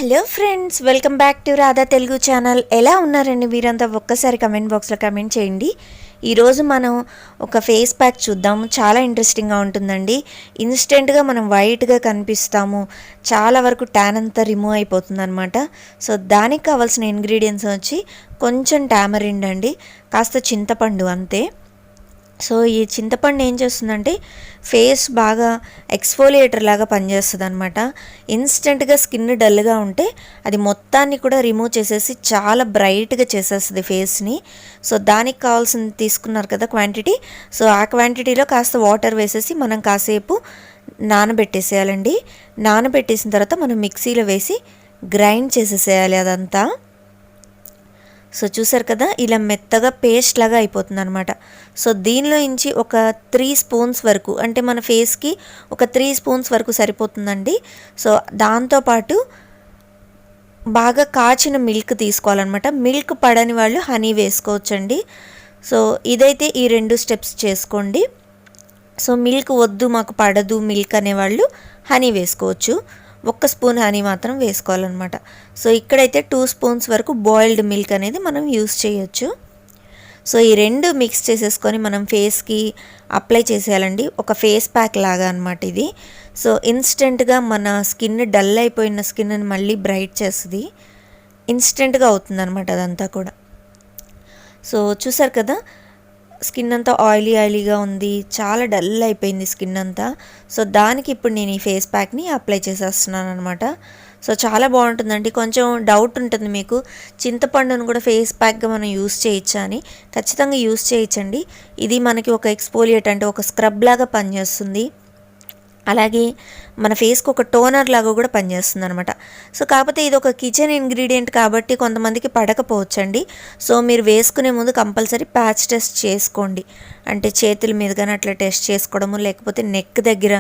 Hello friends, welcome back to Radha Telugu channel. ఎలా ఉన్నారండి మీరంతా? ఒక్కసారి కమెంట్ బాక్స్లో కమెంట్ చేయండి. ఈరోజు మనం ఒక ఫేస్ ప్యాక్ చూద్దాము. చాలా ఇంట్రెస్టింగ్గా ఉంటుందండి. ఇన్స్టెంట్గా మనం వైట్గా కనిపిస్తాము. చాలా వరకు ట్యాన్ అంతా రిమూవ్ అయిపోతుంది అనమాట. సో దానికి కావాల్సిన ఇంగ్రీడియంట్స్ వచ్చి కొంచెం టామరిండ్ అండి, కాస్త చింతపండు అంతే. సో ఈ చింతపండు ఏం చేస్తుందంటే ఫేస్ బాగా ఎక్స్ఫోలియేటర్ లాగా పనిచేస్తుంది అనమాట. ఇన్స్టెంట్గా స్కిన్ డల్గా ఉంటే అది మొత్తాన్ని కూడా రిమూవ్ చేసేసి చాలా బ్రైట్గా చేసేస్తుంది ఫేస్ని. సో దానికి కావాల్సింది తీసుకున్నారు కదా క్వాంటిటీ. సో ఆ క్వాంటిటీలో కాస్త వాటర్ వేసేసి మనం కాసేపు నానబెట్టేసేయాలండి. నానబెట్టేసిన తర్వాత మనం మిక్సీలో వేసి గ్రైండ్ చేసేసేయాలి అదంతా. సో చూసారు కదా, ఇలా మెత్తగా పేస్ట్ లాగా అయిపోతుంది అనమాట. సో దీనిలో నుంచి ఒక 3 స్పూన్స్ వరకు, అంటే మన ఫేస్కి ఒక 3 స్పూన్స్ వరకు సరిపోతుందండి. సో దాంతోపాటు బాగా కాచిన మిల్క్ తీసుకోవాలన్నమాట. మిల్క్ పడని వాళ్ళు హనీ వేసుకోవచ్చండి. సో ఇదైతే ఈ 2 స్టెప్స్ చేసుకోండి. సో మిల్క్ వద్దు, మాకు పడదు మిల్క్ అనేవాళ్ళు హనీ వేసుకోవచ్చు. 1 స్పూన్ హనీ మాత్రం వేసుకోవాలన్నమాట. సో ఇక్కడైతే 2 స్పూన్స్ వరకు బాయిల్డ్ మిల్క్ అనేది మనం యూస్ చేయొచ్చు. సో ఈ 2 మిక్స్ చేసేసుకొని మనం ఫేస్కి అప్లై చేసేయాలండి. ఒక ఫేస్ ప్యాక్ లాగా అనమాట ఇది. సో ఇన్స్టెంట్గా మన స్కిన్ డల్ అయిపోయిన స్కిన్ని మళ్ళీ బ్రైట్ చేస్తుంది. ఇన్స్టెంట్గా అవుతుంది అనమాట అదంతా కూడా. సో చూసారు కదా, స్కిన్ అంతా ఆయిలీగా ఉంది, చాలా డల్ అయిపోయింది స్కిన్ అంతా. సో దానికి ఇప్పుడు నేను ఈ ఫేస్ ప్యాక్ని అప్లై చేసేస్తున్నాను అనమాట. సో చాలా బాగుంటుందండి. కొంచెం డౌట్ ఉంటుంది మీకు, చింతపండును కూడా ఫేస్ ప్యాక్గా మనం యూస్ చేయొచ్చా అని. ఖచ్చితంగా యూస్ చేయొచ్చండి. ఇది మనకి ఒక ఎక్స్ఫోలియేట్, అంటే ఒక స్క్రబ్ లాగా పనిచేస్తుంది. అలాగే మన ఫేస్కి ఒక టోనర్ లాగా కూడా పనిచేస్తుంది అనమాట. సో కాకపోతే ఇది ఒక కిచెన్ ఇంగ్రీడియంట్ కాబట్టి కొంతమందికి పడకపోవచ్చండి. సో మీరు వేసుకునే ముందు కంపల్సరీ ప్యాచ్ టెస్ట్ చేసుకోండి. అంటే చేతుల మీద కానీ అట్లా టెస్ట్ చేసుకోవడము, లేకపోతే నెక్ దగ్గర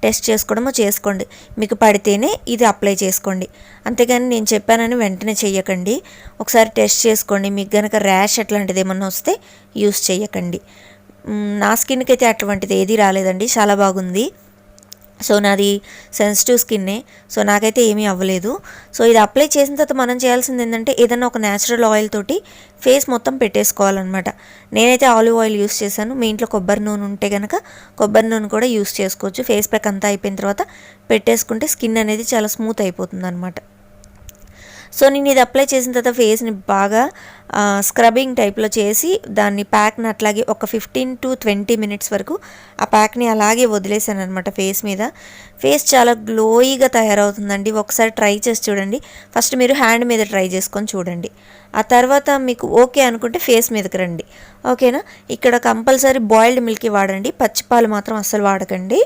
టెస్ట్ చేసుకోవడము చేసుకోండి. మీకు పడితేనే ఇది అప్లై చేసుకోండి. అంతేగాని నేను చెప్పానని వెంటనే చెయ్యకండి. ఒకసారి టెస్ట్ చేసుకోండి. మీకు కనుక ర్యాష్ అట్లాంటిది ఏమన్నా వస్తే యూస్ చేయకండి. నా స్కిన్కి అయితే అటువంటిది ఏది రాలేదండి, చాలా బాగుంది. సో నాది సెన్సిటివ్ స్కిన్నే, సో నాకైతే ఏమీ అవ్వలేదు. సో ఇది అప్లై చేసిన తర్వాత మనం చేయాల్సింది ఏంటంటే ఏదైనా ఒక న్యాచురల్ ఆయిల్ తోటి ఫేస్ మొత్తం పెట్టేసుకోవాలన్నమాట. నేనైతే ఆలివ్ ఆయిల్ యూస్ చేశాను. మీ ఇంట్లో కొబ్బరి నూనె ఉంటే కనుక కొబ్బరి నూనె కూడా యూస్ చేసుకోవచ్చు. ఫేస్ ప్యాక్ అంతా అయిపోయిన తర్వాత పెట్టేసుకుంటే స్కిన్ అనేది చాలా స్మూత్ అయిపోతుంది అనమాట. సో నేను ఇది అప్లై చేసిన తర్వాత ఫేస్ని బాగా స్క్రబ్బింగ్ టైప్లో చేసి దాన్ని ప్యాక్ని అట్లాగే ఒక 15 to 20 మినిట్స్ వరకు ఆ ప్యాక్ని అలాగే వదిలేసాను అనమాట ఫేస్ మీద. ఫేస్ చాలా గ్లోయిగా తయారవుతుందండి. ఒకసారి ట్రై చేసి చూడండి. ఫస్ట్ మీరు హ్యాండ్ మీద ట్రై చేసుకొని చూడండి. ఆ తర్వాత మీకు ఓకే అనుకుంటే ఫేస్ మీదకి రండి. ఓకేనా? ఇక్కడ కంపల్సరీ బాయిల్డ్ మిల్క్ వాడండి, పచ్చిపాలు మాత్రం అస్సలు వాడకండి.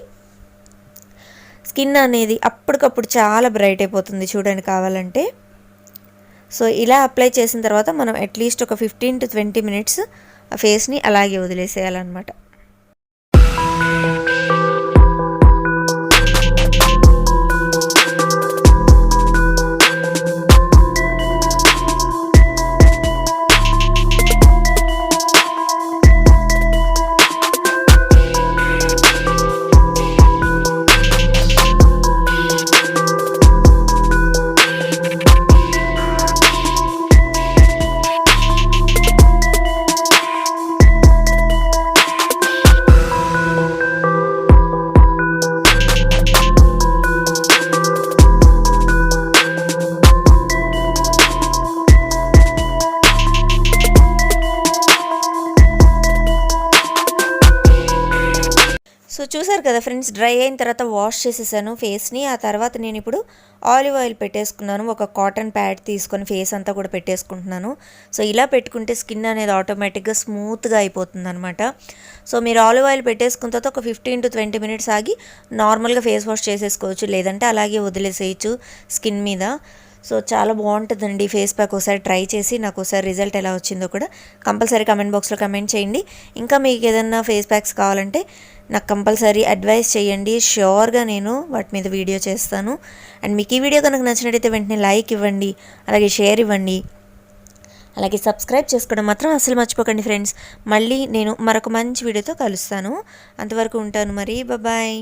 స్కిన్ అనేది అప్పటికప్పుడు చాలా బ్రైట్ అయిపోతుంది చూడండి కావాలంటే. సో ఇలా అప్లై చేసిన తర్వాత మనం అట్లీస్ట్ ఒక 15 to 20 మినిట్స్ ఆ ఫేస్ని అలాగే వదిలేసేయాలన్నమాట. సో చూసారు కదా ఫ్రెండ్స్, డ్రై అయిన తర్వాత వాష్ చేసేసాను ఫేస్ని. ఆ తర్వాత నేను ఇప్పుడు ఆలివ్ ఆయిల్ పెట్టేసుకున్నాను. ఒక కాటన్ ప్యాడ్ తీసుకొని ఫేస్ అంతా కూడా పెట్టేసుకుంటున్నాను. సో ఇలా పెట్టుకుంటే స్కిన్ అనేది ఆటోమేటిక్గా స్మూత్గా అయిపోతుంది అనమాట. సో మీరు ఆలివ్ ఆయిల్ పెట్టేసుకున్న తర్వాత ఒక 15 to 20 మినిట్స్ ఆగి నార్మల్గా ఫేస్ వాష్ చేసేసుకోవచ్చు, లేదంటే అలాగే వదిలేసేయచ్చు స్కిన్ మీద. సో చాలా బాగుంటుందండి ఫేస్ ప్యాక్. ఒకసారి ట్రై చేసి నాకు ఒకసారి రిజల్ట్ ఎలా వచ్చిందో కూడా కంపల్సరీ కమెంట్ బాక్స్లో కమెంట్ చేయండి. ఇంకా మీకు ఏదన్నా ఫేస్ ప్యాక్స్ కావాలంటే నాకు కంపల్సరీ అడ్వైస్ చేయండి. ష్యూర్గా నేను వాటి మీద వీడియో చేస్తాను. అండ్ మీకు ఈ వీడియో కనుక నచ్చినట్టయితే వెంటనే లైక్ ఇవ్వండి, అలాగే షేర్ ఇవ్వండి, అలాగే సబ్స్క్రైబ్ చేసుకోవడం మాత్రం అసలు మర్చిపోకండి ఫ్రెండ్స్. మళ్ళీ నేను మరొక మంచి వీడియోతో కలుస్తాను. అంతవరకు ఉంటాను మరి. బాయ్.